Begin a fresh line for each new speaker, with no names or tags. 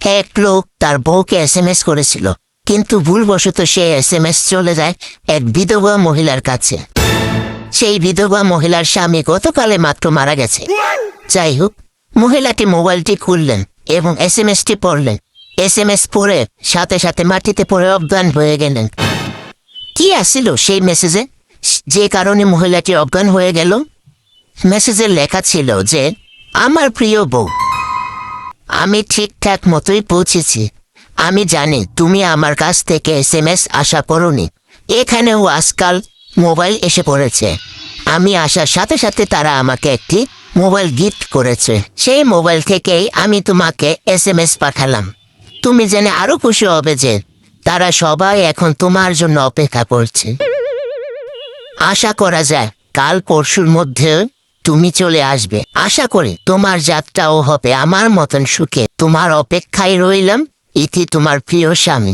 এক লোক তার বউকে এসএমএস করেছিল, কিন্তু ভুলবশত সে এসএমএস চলে যায় এক বিধবা মহিলার কাছে। সেই বিধবা মহিলার স্বামী গতকালে মাত্র মারা গেছে। যাই হোক, মহিলাটি মোবাইলটি খুললেন এবং এসএমএসটি পড়লেন। এসএমএস পড়ে সাথে সাথে মাটিতে পড়ে অজ্ঞান হয়ে গেলেন। কি আসছিল সেই মেসেজে, যে কারণে মহিলাটি অজ্ঞান হয়ে গেল? মেসেজে লেখা ছিল যে, আমার প্রিয় বউ, আমি ঠিকঠাক মতোই পৌঁছেছি। আমি জানি তুমি আমার কাছ থেকে এসএমএস আশা করোনি। এখানেও আজকাল মোবাইল এসে পড়েছে। আমি আসার সাথে সাথে তারা আমাকে একটি মোবাইল গিফট করেছে। সেই মোবাইল থেকেই আমি তোমাকে এসএমএস পাঠালাম। তুমি জেনে আরো খুশি হবে যে তারা সবাই এখন তোমার জন্য অপেক্ষা করছে। আশা করা যায় কাল পরশুর মধ্যে তুমি চলে আসবে। আশা করি তোমার যাত্রাও হবে আমার মতন সুখে। তোমার অপেক্ষায় রইলাম। ইতি তোমার প্রিয় স্বামী।